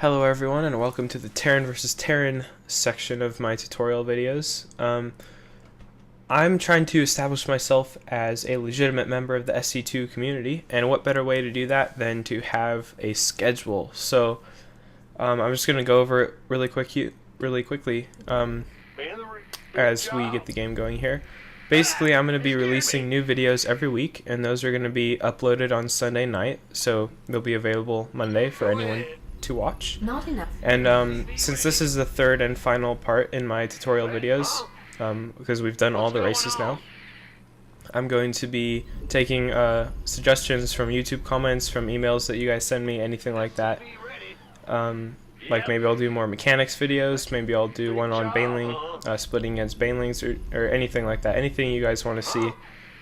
Hello everyone, and welcome to the Terran versus Terran section of my tutorial videos. I'm trying to establish myself as a legitimate member of the SC2 community, and what better way to do that than to have a schedule. So I'm just going to go over it really quickly as we get the game going here. Basically, I'm going to be releasing new videos every week, and those are going to be uploaded on Sunday night, so they'll be available Monday for anyone to watch. Not enough. And since this is the third and final part in my tutorial videos, because we've done all the races now, I'm going to be taking suggestions from YouTube comments, from emails that you guys send me, anything like that. Like maybe I'll do more mechanics videos, maybe I'll do one on baneling, splitting against banelings, or anything like that. Anything you guys want to see,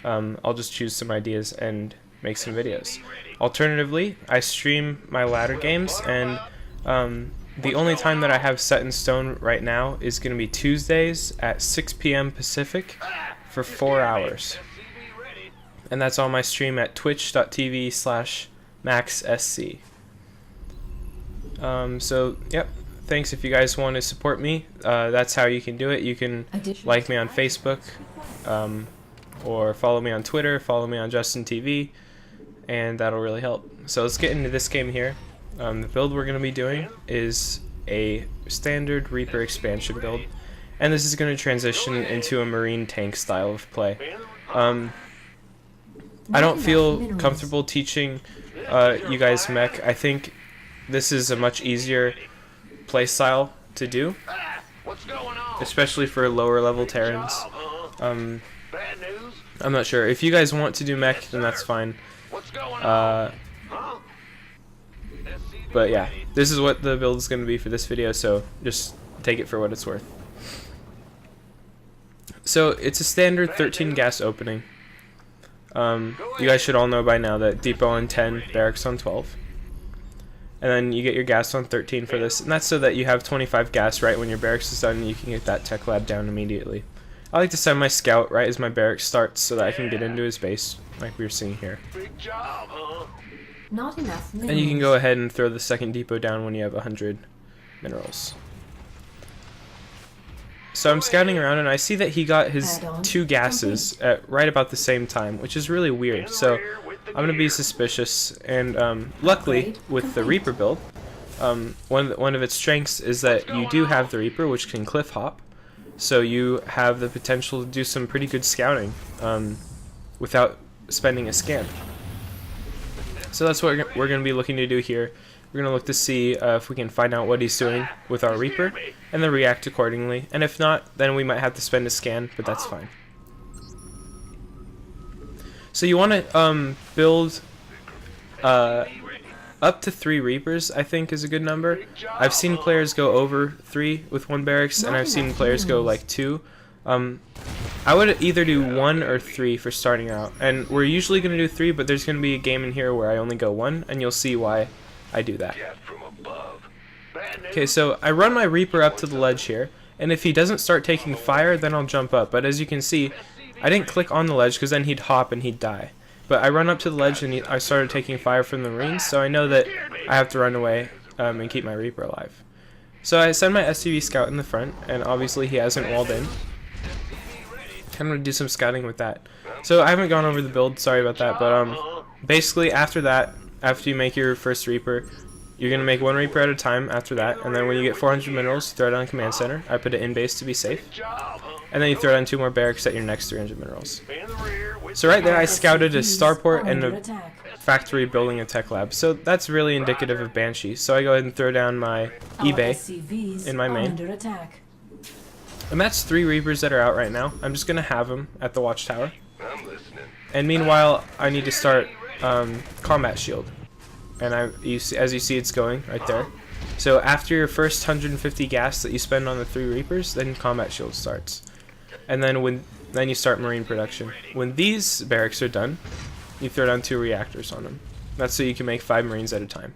I'll just choose some ideas and make some videos. Alternatively, I stream my ladder games, and the only time that I have set in stone right now is going to be Tuesdays at 6 p.m. Pacific for 4 hours. And that's on my stream at twitch.tv/MaxSC. So, yep, thanks if you guys want to support me. That's how you can do it. You can like me on Facebook, or follow me on Twitter, follow me on JustinTV, and that'll really help. So let's get into this game here. The build we're going to be doing is a standard Reaper expansion build, and this is going to transition into a marine tank style of play. I don't feel comfortable teaching you guys mech. I think this is a much easier play style to do, especially for lower level Terrans. I'm not sure. If you guys want to do mech, then that's fine. But yeah, this is what the build is going to be for this video, so just take it for what it's worth. So it's a standard 13 gas opening. You guys should all know by now that depot on 10, barracks on 12. And then you get your gas on 13 for this, and that's so that you have 25 gas right when your barracks is done, and you can get that tech lab down immediately. I like to send my scout right as my barracks starts so that I can get into his base, like we were seeing here. Not enough minerals. And you can go ahead and throw the second depot down when you have 100 minerals. So I'm scouting around, and I see that he got his 2 gases at right about the same time, which is really weird. So I'm going to be suspicious, and luckily with the Reaper build, one of its strengths is that you do have the Reaper, which can cliff hop, so you have the potential to do some pretty good scouting without spending a scan. So that's what we're going to be looking to do here. We're going to look to see if we can find out what he's doing with our Reaper, and then react accordingly. And if not, then we might have to spend a scan, but that's fine. So you want to build up to 3 Reapers, I think is a good number. I've seen players go over 3 with 1 barracks, and I've seen players go like 2. I would either do 1 or 3 for starting out, and we're usually going to do 3, but there's going to be a game in here where I only go 1, and you'll see why I do that. Okay, so I run my Reaper up to the ledge here, and if he doesn't start taking fire, then I'll jump up. But as you can see, I didn't click on the ledge because then he'd hop and he'd die. But I run up to the ledge and I started taking fire from the Marines, so I know that I have to run away and keep my Reaper alive. So I send my SCV scout in the front, and obviously he hasn't walled in. I'm going to do some scouting with that. So I haven't gone over the build, sorry about that, but basically after that, after you make your first Reaper, you're going to make 1 Reaper at a time after that, and then when you get 400 minerals, throw it on command center. I put it in base to be safe. And then you throw down 2 more barracks at your next 300 minerals. So right there I scouted a starport and a factory building a tech lab. So that's really indicative of Banshee. So I go ahead and throw down my eBay in my main. And that's 3 Reapers that are out right now. I'm just going to have them at the watchtower. And meanwhile, I need to start combat shield. And as you see, it's going right there. So after your first 150 gas that you spend on the 3 Reapers, then combat shield starts. And then you start marine production. When these barracks are done, you throw down 2 reactors on them. That's so you can make 5 marines at a time.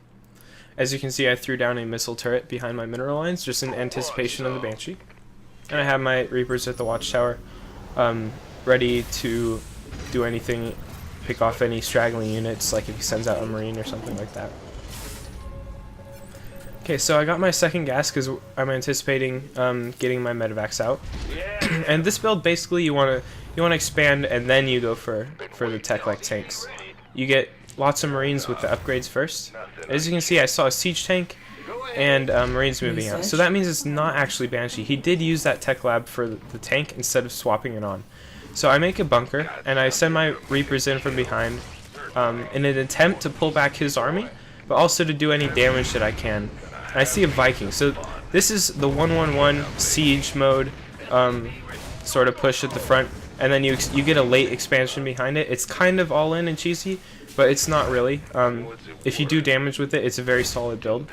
As you can see, I threw down a missile turret behind my mineral lines just in anticipation of the Banshee. And I have my Reapers at the watchtower, ready to do anything, pick off any straggling units, like if he sends out a marine or something like that. Okay, so I got my second gas because I'm anticipating getting my medevacs out. And this build, basically, you wanna expand and then you go for the tech like tanks. You get lots of Marines with the upgrades first. As you can see, I saw a siege tank and Marines moving out. So that means it's not actually Banshee. He did use that tech lab for the tank instead of swapping it on. So I make a bunker and I send my Reapers in from behind in an attempt to pull back his army, but also to do any damage that I can. I see a Viking. So this is the 1-1-1 siege mode sort of push at the front, and then you get a late expansion behind it. It's kind of all in and cheesy, but it's not really. If you do damage with it, it's a very solid build.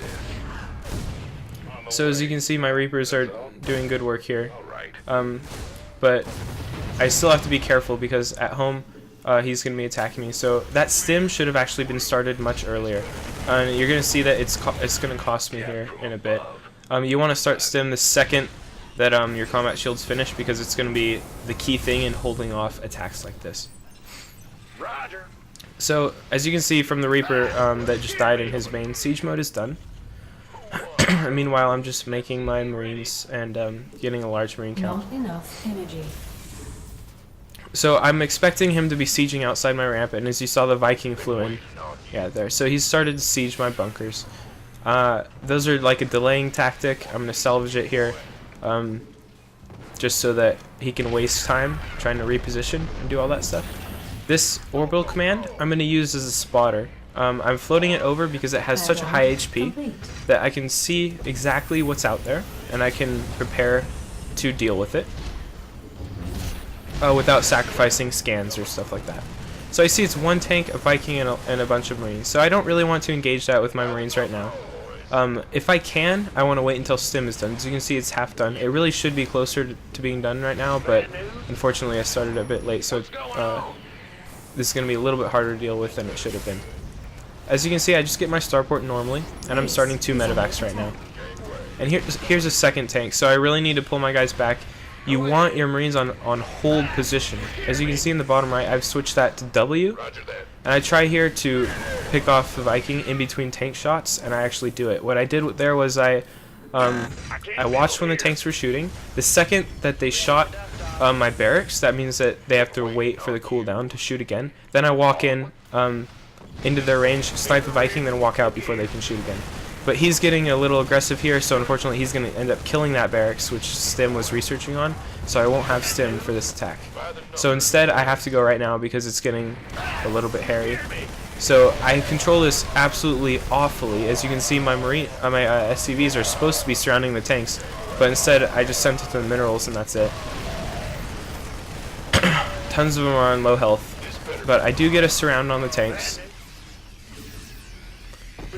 So as you can see, my Reapers are doing good work here. But I still have to be careful because at home he's going to be attacking me. So that stim should have actually been started much earlier. You're going to see that it's going to cost me here in a bit. You want to start stim the second that your combat shield's finished, because it's going to be the key thing in holding off attacks like this. Roger. So as you can see from the Reaper that just died in his main, siege mode is done. Meanwhile, I'm just making my Marines and getting a large Marine count. Not enough energy. So I'm expecting him to be sieging outside my ramp, and as you saw, the Viking flew in. Yeah, there. So he's started to siege my bunkers. Those are like a delaying tactic. I'm going to salvage it here, just so that he can waste time trying to reposition and do all that stuff. This orbital command I'm going to use as a spotter. I'm floating it over because it has such a high HP that I can see exactly what's out there, and I can prepare to deal with it without sacrificing scans or stuff like that. So I see it's one tank, a Viking, and a bunch of Marines. So I don't really want to engage that with my Marines right now. If I can, I want to wait until stim is done. As you can see, it's half done. It really should be closer to being done right now, but unfortunately I started a bit late, so this is going to be a little bit harder to deal with than it should have been. As you can see, I just get my starport normally, and I'm starting 2 medevacs right now. And here's a second tank, so I really need to pull my guys back. You want your Marines on hold position. As you can see in the bottom right, I've switched that to W, and I try here to pick off the Viking in between tank shots, and I actually do it. What I did there was I watched when the tanks were shooting. The second that they shot my barracks, that means that they have to wait for the cooldown to shoot again. Then I walk in into their range, snipe the Viking, then walk out before they can shoot again. But he's getting a little aggressive here, so unfortunately he's going to end up killing that barracks, which Stim was researching on, so I won't have Stim for this attack. So instead, I have to go right now because it's getting a little bit hairy. So I control this absolutely awfully. As you can see, my SCVs are supposed to be surrounding the tanks, but instead I just sent it to the minerals and that's it. Tons of them are on low health, but I do get a surround on the tanks.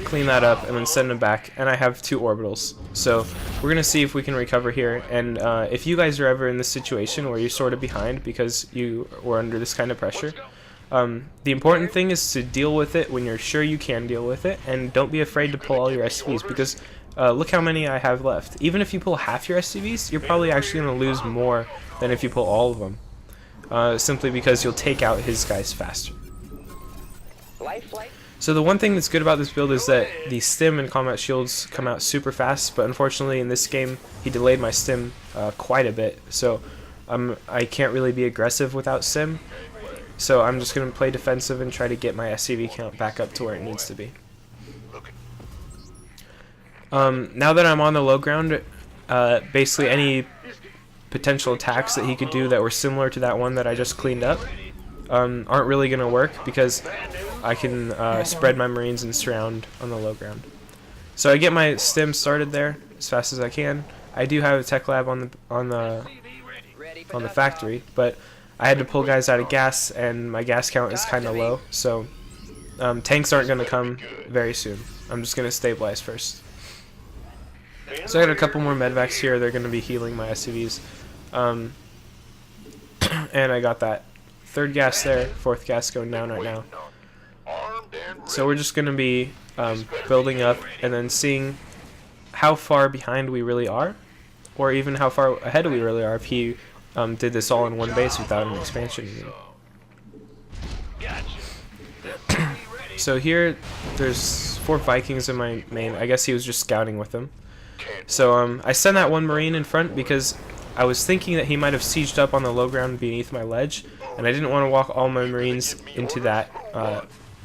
Clean that up and then send them back, and I have 2 orbitals. So we're gonna see if we can recover here, and if you guys are ever in this situation where you're sort of behind because you were under this kind of pressure, the important thing is to deal with it when you're sure you can deal with it, and don't be afraid to pull all your SCVs, because look how many I have left. Even if you pull half your SCVs, you're probably actually going to lose more than if you pull all of them, simply because you'll take out his guys faster. So the one thing that's good about this build is that the stim and combat shields come out super fast, but unfortunately in this game he delayed my stim quite a bit, so I can't really be aggressive without stim. So I'm just going to play defensive and try to get my SCV count back up to where it needs to be. Now that I'm on the low ground, basically any potential attacks that he could do that were similar to that one that I just cleaned up aren't really going to work because I can spread my Marines and surround on the low ground. So I get my stim started there as fast as I can. I do have a tech lab on the factory, but I had to pull guys out of gas, and my gas count is kind of low, so tanks aren't going to come very soon. I'm just going to stabilize first. So I got a couple more medvacs here. They're going to be healing my SCVs. And I got that 3rd gas there, 4th gas going down right now. So we're just going to be building up and then seeing how far behind we really are, or even how far ahead we really are if he did this all in one base without an expansion even. So here there's 4 Vikings in my main. I guess he was just scouting with them. So I sent that 1 Marine in front because I was thinking that he might have sieged up on the low ground beneath my ledge, and I didn't want to walk all my Marines into that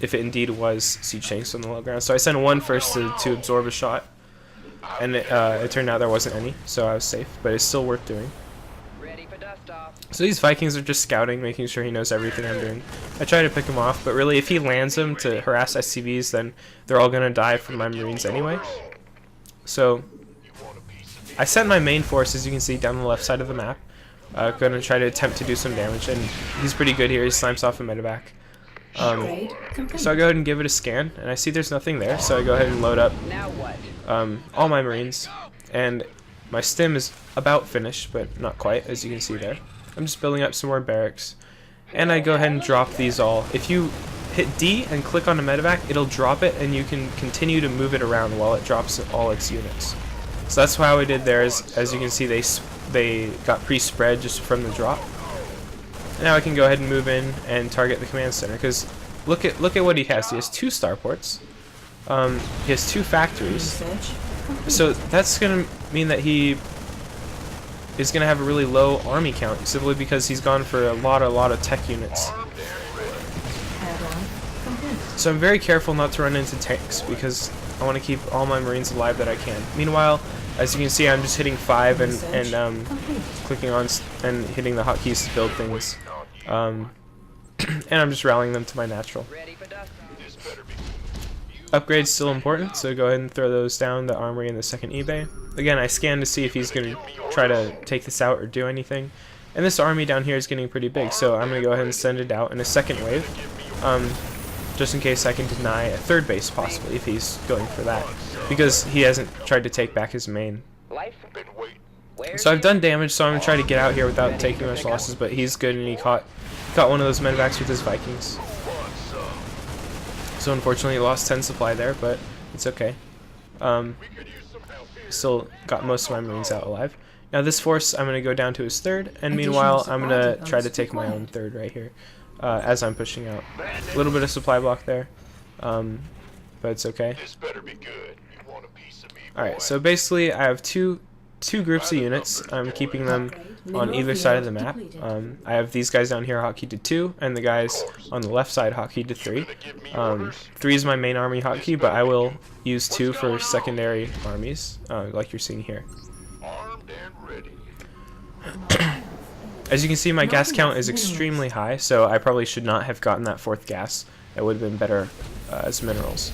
if it indeed was siege tanks on the low ground. So I sent 1 first to absorb a shot, and it turned out there wasn't any, so I was safe, but it's still worth doing. So these Vikings are just scouting, making sure he knows everything I'm doing. I try to pick him off, but really if he lands them to harass SCVs, then they're all going to die from my Marines anyway. So I sent my main force, as you can see, down the left side of the map. Going to try to attempt to do some damage, and he's pretty good here. He slimes off a medevac. So I go ahead and give it a scan, and I see there's nothing there, so I go ahead and load up all my Marines, and my stim is about finished, but not quite, as you can see there. I'm just building up some more barracks, and I go ahead and drop these all. If you hit D and click on a medevac, it'll drop it, and you can continue to move it around while it drops all its units. So that's how I did there. As you can see, they got pre-spread just from the drop. Now I can go ahead and move in and target the command center, because look at what he has. He has 2 starports. He has 2 factories. So that's gonna mean that he is gonna have a really low army count, simply because he's gone for a lot of tech units. So I'm very careful not to run into tanks, because I want to keep all my Marines alive that I can. Meanwhile, as you can see, I'm just hitting 5 and clicking on and hitting the hotkeys to build things. And I'm just rallying them to my natural. Upgrade's still important, so go ahead and throw those down, the armory and the second eBay. Again, I scan to see if he's going to try to take this out or do anything. And this army down here is getting pretty big, so I'm going to go ahead and send it out in a second wave. Just in case I can deny a 3rd base, possibly, if he's going for that. Because he hasn't tried to take back his main. So I've done damage, so I'm going to try to get out here without taking much losses, but he's good, and he caught one of those medevacs with his Vikings. So unfortunately he lost 10 supply there, but it's okay. Still got most of my Marines out alive. Now this force, I'm going to go down to his 3rd, and meanwhile I'm going to try to take my own 3rd right here. As I'm pushing out. A little bit of supply block there, but it's okay. Alright, so basically I have two groups of units. I'm keeping them on either side of the map. I have these guys down here hotkeyed to 2, and the guys on the left side hotkeyed to 3. 3 is my main army hotkey, but I will use 2 for secondary armies, like you're seeing here. As you can see, my gas count is extremely high, so I probably should not have gotten that 4th gas. That would have been better as minerals.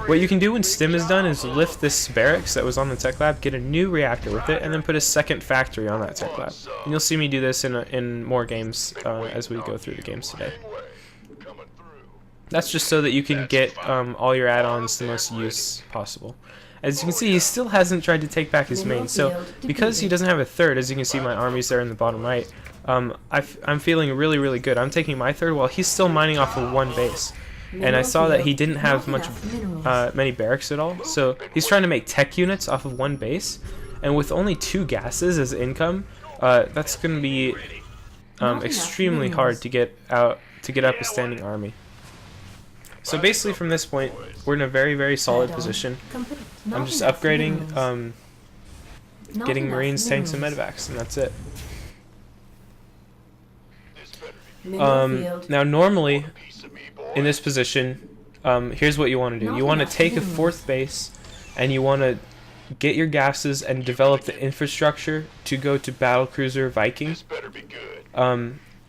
What you can do when stim is done is lift this barracks that was on the tech lab, get a new reactor with it, and then put a 2nd factory on that tech lab. And you'll see me do this in more games as we go through the games today. That's just so that you can get all your add-ons the most use possible. As you can see, he still hasn't tried to take back his main, so because he doesn't have a 3rd, as you can see my armies there in the bottom right, I'm feeling really good. I'm taking my 3rd while he's still mining off of 1 base. And I saw that he didn't have many barracks at all, so he's trying to make tech units off of 1 base, and with only 2 gases as income, that's going to be extremely hard to get up a standing army. So basically from this point, we're in a very solid position. I'm just upgrading, getting Marines, tanks, and medevacs, and that's it. Now normally, in this position, here's what you want to do. You want to take a 4th base, and you want to get your gases and develop the infrastructure to go to Battlecruiser Viking,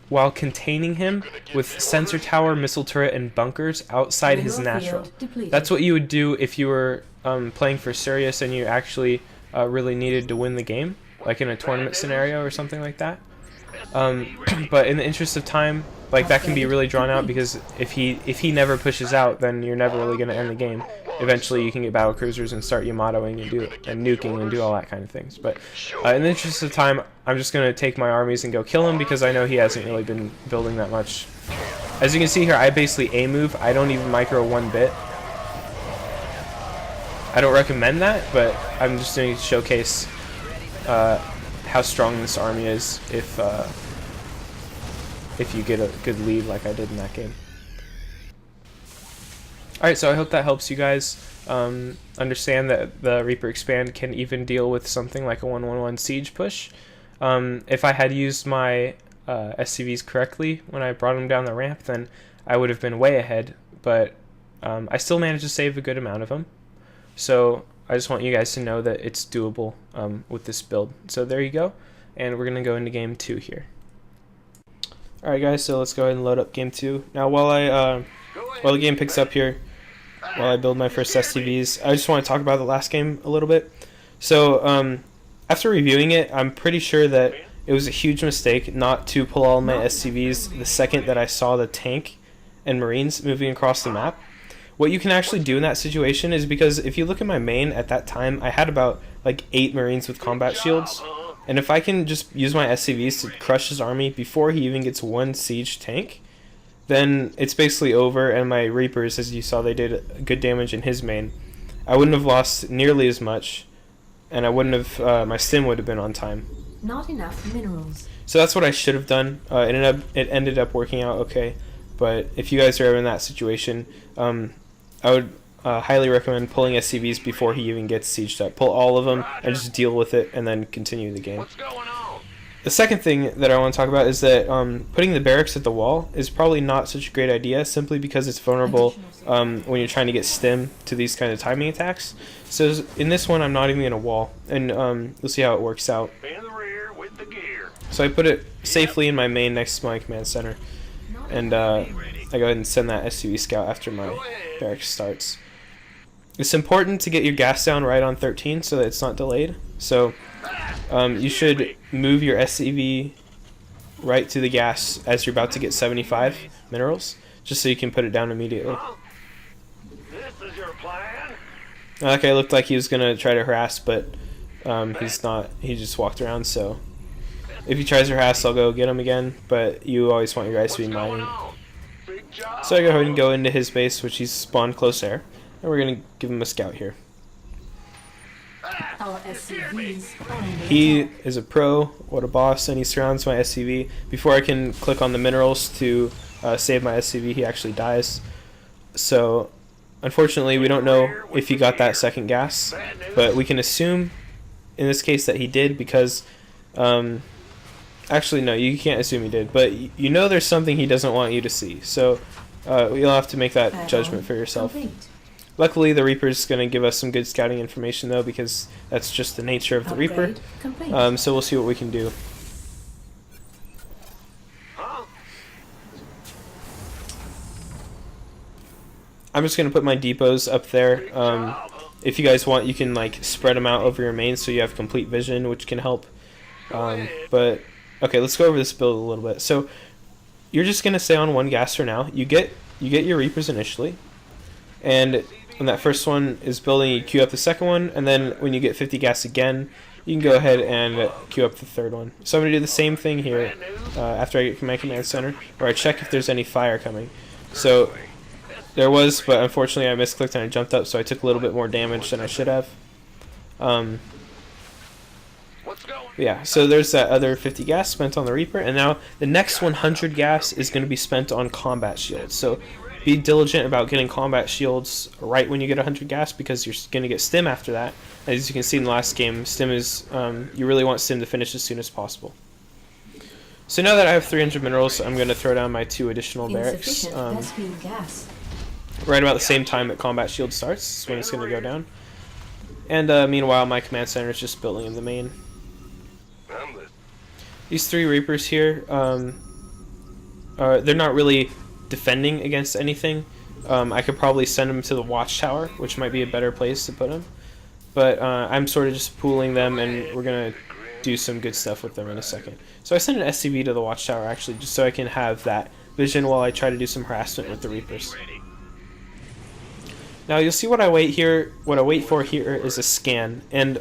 while containing him with sensor tower, missile turret, and bunkers outside his natural. That's what you would do if you were playing for serious and you actually really needed to win the game, like in a tournament scenario or something like that. But in the interest of time, like, that can be really drawn out, because if he never pushes out, then you're never really going to end the game. Eventually you can get battle cruisers and start Yamatoing and nuking and do all that kind of things. But in the interest of time, I'm just going to take my armies and go kill him, because I know he hasn't really been building that much. As you can see here, I basically A-move. I don't even micro 1 bit. I don't recommend that, but I'm just going to showcase how strong this army is if you get a good lead like I did in that game. Alright, so I hope that helps you guys understand that the Reaper Expand can even deal with something like a 1-1-1 siege push. If I had used my SCVs correctly when I brought them down the ramp, then I would have been way ahead, but I still managed to save a good amount of them. So I just want you guys to know that it's doable with this build. So there you go, and we're going to go into game 2 here. Alright guys, so let's go ahead and load up game 2. Now while the game picks up here, while I build my first SCVs, I just want to talk about the last game a little bit. So after reviewing it, I'm pretty sure that it was a huge mistake not to pull all my SCVs the second that I saw the tank and Marines moving across the map. What you can actually do in that situation is, because if you look at my main at that time, I had about like 8 Marines with combat shields, and if I can just use my SCVs to crush his army before he even gets one siege tank, then it's basically over, and my Reapers, as you saw, they did good damage in his main. I wouldn't have lost nearly as much, and I wouldn't have, my stim would have been on time. Not enough minerals. So that's what I should have done. It ended up working out okay, but if you guys are ever in that situation, I would highly recommend pulling SCVs before he even gets sieged up. Pull all of them and just deal with it, and then continue the game. What's going on? The second thing that I want to talk about is that putting the barracks at the wall is probably not such a great idea, simply because it's vulnerable when you're trying to get stim to these kind of timing attacks. So in this one, I'm not even going to wall, and you'll see how it works out. In the rear with the gear. So I put it safely in my main next to my command center, and I go ahead and send that SCV scout after my barracks starts. It's important to get your gas down right on 13 so that it's not delayed. So you should move your SCV right to the gas as you're about to get 75 minerals, just so you can put it down immediately. This is your plan? Okay, it looked like he was going to try to harass, but he's not. He just walked around, so if he tries to harass, I'll go get him again, but you always want your guys to be mining. Big job. So I go ahead and go into his base, which he's spawned close air, and we're going to give him a scout here. Our SCVs are under He attack. is a pro, what a boss, and he surrounds my SCV. Before I can click on the minerals to save my SCV, he actually dies. So, unfortunately, we don't know if he got that second gas, but we can assume, in this case, that he did, because, actually, no, you can't assume he did, but you know there's something he doesn't want you to see, so you'll have to make that judgment for yourself. Complete. Luckily, the Reaper's going to give us some good scouting information, though, because that's just the nature of the Reaper. Upgrade complete. So we'll see what we can do. Huh? I'm just going to put my depots up there. If you guys want, you can like spread them out over your main so you have complete vision, which can help. But okay, let's go over this build a little bit. So you're just going to stay on one gas for now. You get your Reapers initially, and when that first one is building, you queue up the second one, and then when you get 50 gas again, you can go ahead and queue up the third one. So I'm going to do the same thing here after I get my command center, where I check if there's any fire coming. So there was, but unfortunately I misclicked and I jumped up, so I took a little bit more damage than I should have. What's going? Yeah, so there's that other 50 gas spent on the Reaper, and now the next 100 gas is going to be spent on combat shields. So be diligent about getting combat shields right when you get 100 gas, because you're going to get stim after that. As you can see in the last game, stim is you really want stim to finish as soon as possible. So now that I have 300 minerals, I'm going to throw down my 2 additional barracks. Insufficient Vespene gas. Right about the same time that combat shield starts is when it's going to go down. And meanwhile, my command center is just building in the main. These 3 Reapers here, they're not really defending against anything. I could probably send them to the watchtower, which might be a better place to put them. But I'm sort of just pooling them, and we're going to do some good stuff with them in a second. So I sent an SCV to the watchtower, actually, just so I can have that vision while I try to do some harassment with the Reapers. Now you'll see what I wait here. What I wait for here is a scan, and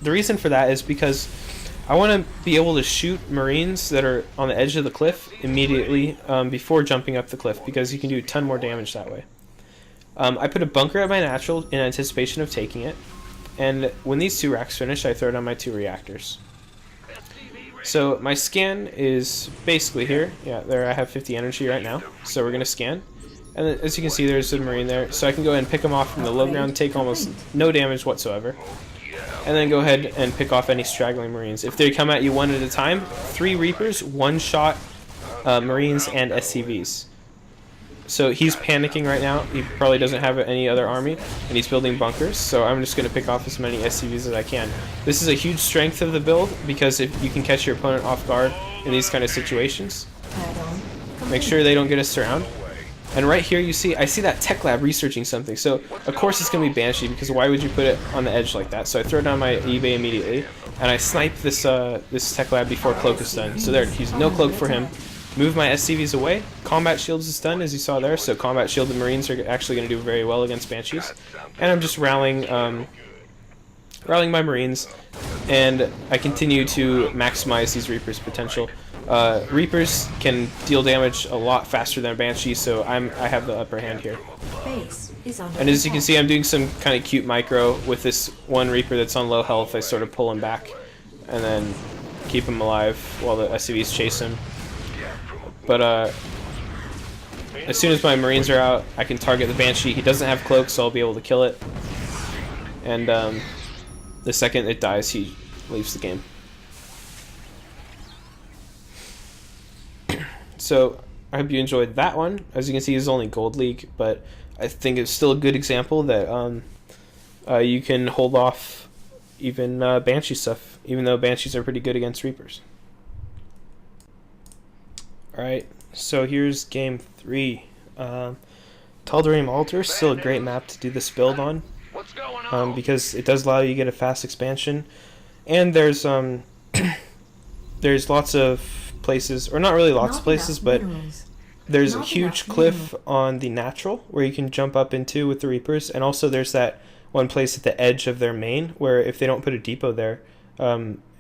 the reason for that is because I want to be able to shoot Marines that are on the edge of the cliff immediately before jumping up the cliff, because you can do a ton more damage that way. I put a bunker at my natural in anticipation of taking it, and when these 2 racks finish, I throw down my 2 reactors. So my scan is basically here. Yeah, there I have 50 energy right now, so we're going to scan. And then, as you can see, there's a Marine there, so I can go ahead and pick him off from the low ground, take almost no damage whatsoever, and then go ahead and pick off any straggling Marines. If they come at you one at a time, 3 Reapers, 1-shot Marines and SCVs. So he's panicking right now. He probably doesn't have any other army, and he's building bunkers, so I'm just going to pick off as many SCVs as I can. This is a huge strength of the build, because if you can catch your opponent off guard in these kind of situations. Make sure they don't get a surround. And right here I see that tech lab researching something, so of course it's going to be Banshee, because why would you put it on the edge like that? So I throw down my eBay immediately, and I snipe this this tech lab before Cloak is done. So there, he's no Cloak for him. Move my SCVs away. Combat Shields is done, as you saw there, so Combat Shielded Marines are actually going to do very well against Banshees. And I'm just rallying my Marines, and I continue to maximize these Reapers' potential. Reapers can deal damage a lot faster than Banshee, so I have the upper hand here. And as you can see, I'm doing some kind of cute micro with this one Reaper that's on low health. I sort of pull him back and then keep him alive while the SCVs chase him. But as soon as my Marines are out, I can target the Banshee. He doesn't have Cloak, so I'll be able to kill it. And the second it dies, he leaves the game. So I hope you enjoyed that one. As you can see, it's only Gold League, but I think it's still a good example that you can hold off even Banshee stuff, even though Banshees are pretty good against Reapers. Alright, so here's game 3. Tal'Darim Altar is still a great map to do this build on, because it does allow you to get a fast expansion, and there's there's lots of places, or not really lots of places, but there's a huge cliff on the natural where you can jump up into with the Reapers, and also there's that one place at the edge of their main where if they don't put a depot there,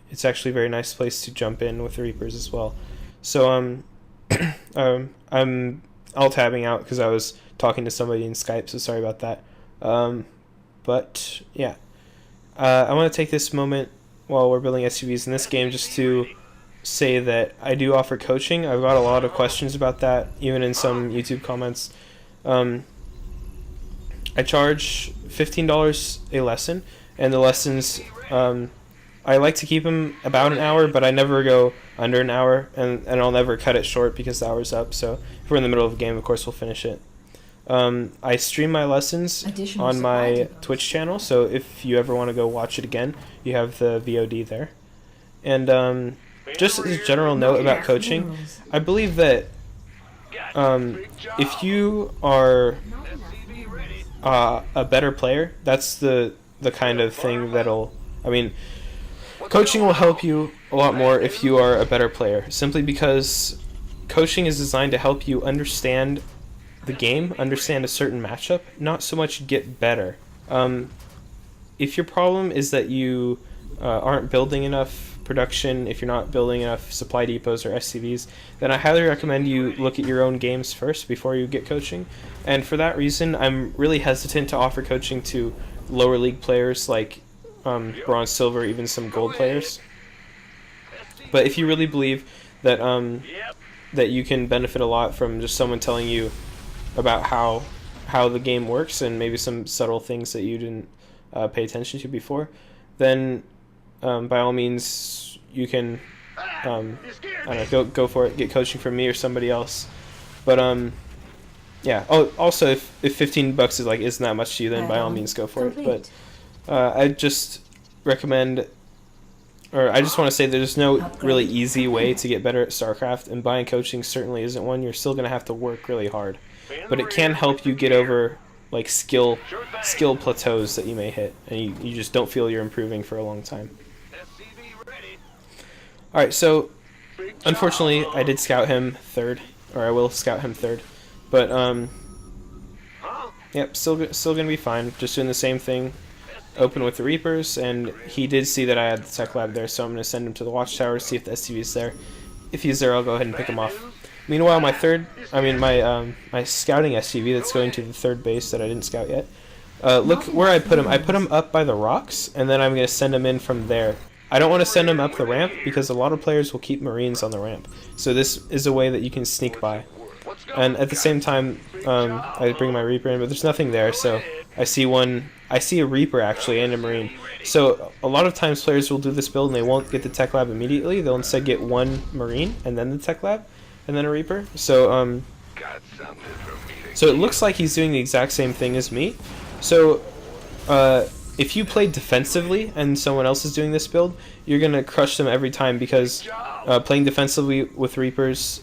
it's actually a very nice place to jump in with the Reapers as well. So I'm alt-tabbing out because I was talking to somebody in Skype, so sorry about that. But yeah, I want to take this moment while we're building SUVs in this game just to say that I do offer coaching. I've got a lot of questions about that, even in some YouTube comments. I charge $15 a lesson, and the lessons, I like to keep them about an hour, but I never go under an hour, and I'll never cut it short because the hour's up. So if we're in the middle of a game, of course we'll finish it. I stream my lessons on my Twitch channel, so if you ever want to go watch it again, you have the VOD there. And just as a general note about coaching, I believe that if you are a better player, that's the kind of thing that'll, coaching will help you a lot more if you are a better player, simply because coaching is designed to help you understand the game, understand a certain matchup, not so much get better. If your problem is that you aren't building enough production, if you're not building enough supply depots or SCVs, then I highly recommend you look at your own games first before you get coaching. And for that reason, I'm really hesitant to offer coaching to lower league players like bronze, silver, even some gold players. But if you really believe that that you can benefit a lot from just someone telling you about how the game works and maybe some subtle things that you didn't pay attention to before, then by all means you can I don't know, go for it, get coaching from me or somebody else. But yeah. Oh, also if $15 isn't that much to you, then by all means go for it. But I just recommend, or I just want to say there's no really easy way to get better at StarCraft, and buying coaching certainly isn't one. You're still going to have to work really hard, but it can help you get over skill plateaus that you may hit, and you just don't feel you're improving for a long time. Alright, so unfortunately I did scout him third, or I will scout him third, but yep, still gonna be fine, just doing the same thing, open with the Reapers, and he did see that I had the tech lab there, so I'm gonna send him to the watchtower to see if the SCV is there. If he's there, I'll go ahead and pick him off. Meanwhile, my scouting SCV that's going to the third base that I didn't scout yet, look where I put him. I put him up by the rocks, and then I'm going to send him in from there. I don't want to send him up the ramp because a lot of players will keep Marines on the ramp. So this is a way that you can sneak by. And at the same time, I bring my Reaper in, but there's nothing there, so I see a Reaper actually and a Marine. So a lot of times players will do this build and they won't get the Tech Lab immediately. They'll instead get one Marine and then the Tech Lab and then a Reaper. So so it looks like he's doing the exact same thing as me. So if you play defensively and someone else is doing this build, you're gonna crush them every time because playing defensively with Reapers,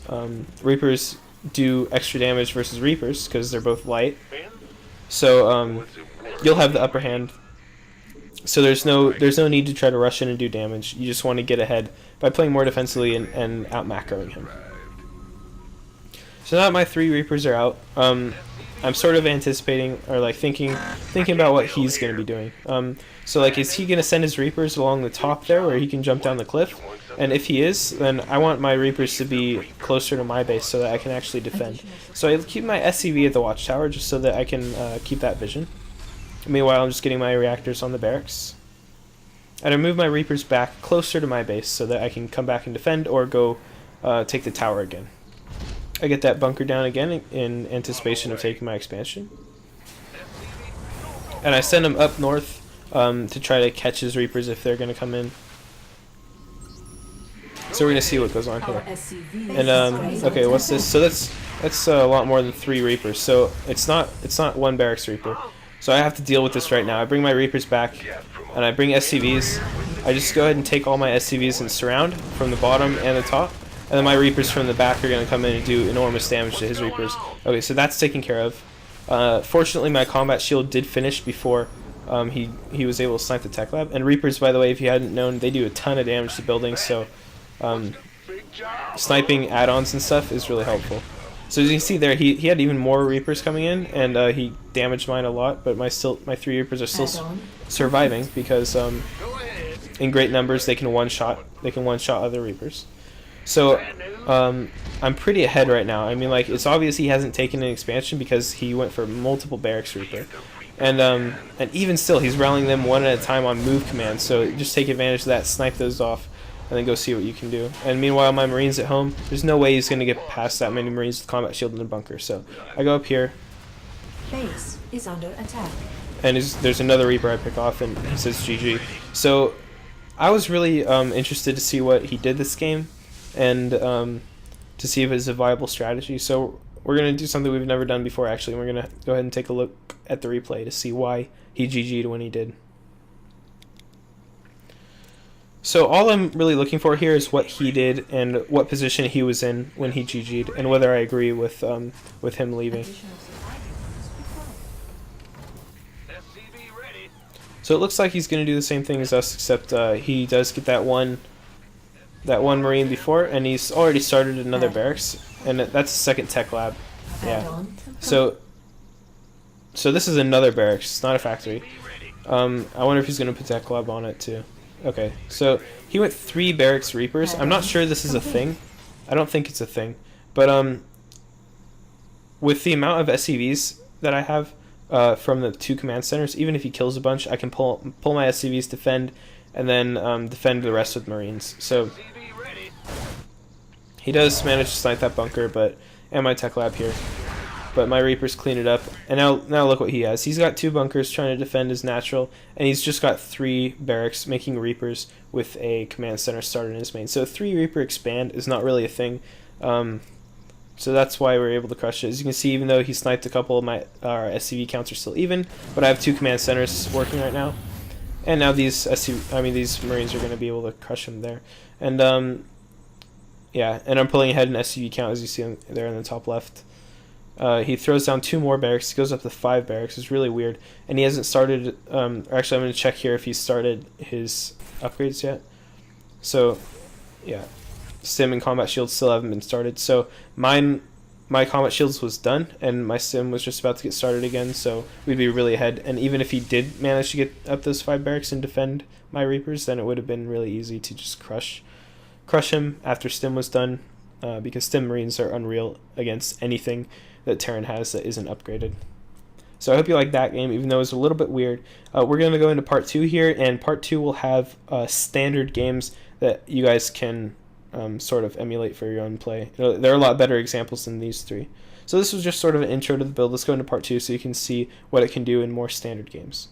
Reapers do extra damage versus Reapers because they're both light. So you'll have the upper hand. So there's no need to try to rush in and do damage. You just want to get ahead by playing more defensively and out macroing him. So now that my 3 Reapers are out, I'm sort of anticipating or like thinking about what he's going to be doing. So like, is he going to send his Reapers along the top there where he can jump down the cliff? And if he is, then I want my Reapers to be closer to my base so that I can actually defend. So I keep my SCV at the watchtower just so that I can keep that vision. Meanwhile, I'm just getting my reactors on the barracks. And I move my Reapers back closer to my base so that I can come back and defend or go take the tower again. I get that bunker down again in anticipation of taking my expansion. And I send him up north to try to catch his Reapers if they're going to come in. So we're going to see what goes on here. And okay, what's this? So that's a lot more than 3 Reapers. So it's not 1 barracks Reaper. So I have to deal with this right now. I bring my Reapers back and I bring SCVs. I just go ahead and take all my SCVs and surround from the bottom and the top. And then my Reapers from the back are going to come in and do enormous damage to his Reapers. Okay, so that's taken care of. Fortunately, my combat shield did finish before he was able to snipe the Tech Lab. And Reapers, by the way, if you hadn't known, they do a ton of damage to buildings. So sniping add-ons and stuff is really helpful. So as you can see there, he had even more Reapers coming in, and he damaged mine a lot. But my 3 Reapers are still surviving because in great numbers they can one-shot other Reapers. So I'm pretty ahead right now. I mean, like, it's obvious he hasn't taken an expansion because he went for multiple barracks Reaper, and even still he's rallying them one at a time on move commands. So just take advantage of that, snipe those off, and then go see what you can do. And meanwhile, my Marines at home, there's no way he's going to get past that many Marines with combat shield in the bunker. So I go up here. Base is under attack. And there's another Reaper I pick off, and he says GG. So I was really interested to see what he did this game, and to see if it's a viable strategy. So we're going to do something we've never done before, actually. We're going to go ahead and take a look at the replay to see why he GG'd when he did. So all I'm really looking for here is what he did and what position he was in when he GG'd, and whether I agree with him leaving. So it looks like he's going to do the same thing as us, except he does get that one Marine before, and he's already started another barracks, and that's the second Tech Lab. Yeah. So this is another barracks. It's not a factory. I wonder if he's going to put Tech Lab on it too. Okay, so he went 3 barracks Reapers. I'm not sure this is a thing. I don't think it's a thing. But with the amount of SCVs that I have from the 2 command centers, even if he kills a bunch, I can pull my SCVs, defend, and then defend the rest with Marines. So he does manage to snipe that bunker, and my Tech Lab here. But my Reapers clean it up, and now look what he has. He's got 2 bunkers trying to defend his natural, and he's just got 3 barracks making Reapers with a command center started in his main. So 3 Reaper expand is not really a thing. So that's why we're able to crush it. As you can see, even though he sniped a couple of our SCV counts are still even, but I have 2 command centers working right now, and now these Marines are going to be able to crush him there. And yeah, and I'm pulling ahead in SCV count, as you see there in the top left. He throws down 2 more barracks. He goes up to 5 barracks. It's really weird. And he hasn't started... actually, I'm going to check here if he started his upgrades yet. So, yeah. Stim and Combat Shields still haven't been started. So, my Combat Shields was done, and my Stim was just about to get started again, so we'd be really ahead. And even if he did manage to get up those 5 barracks and defend my Reapers, then it would have been really easy to just crush him after Stim was done, because Stim Marines are unreal against anything that Terran has that isn't upgraded. So I hope you like that game, even though it's a little bit weird. We're going to go into part 2 here, and part 2 will have standard games that you guys can sort of emulate for your own play. There are a lot better examples than these 3. So this was just sort of an intro to the build. Let's go into part 2 so you can see what it can do in more standard games.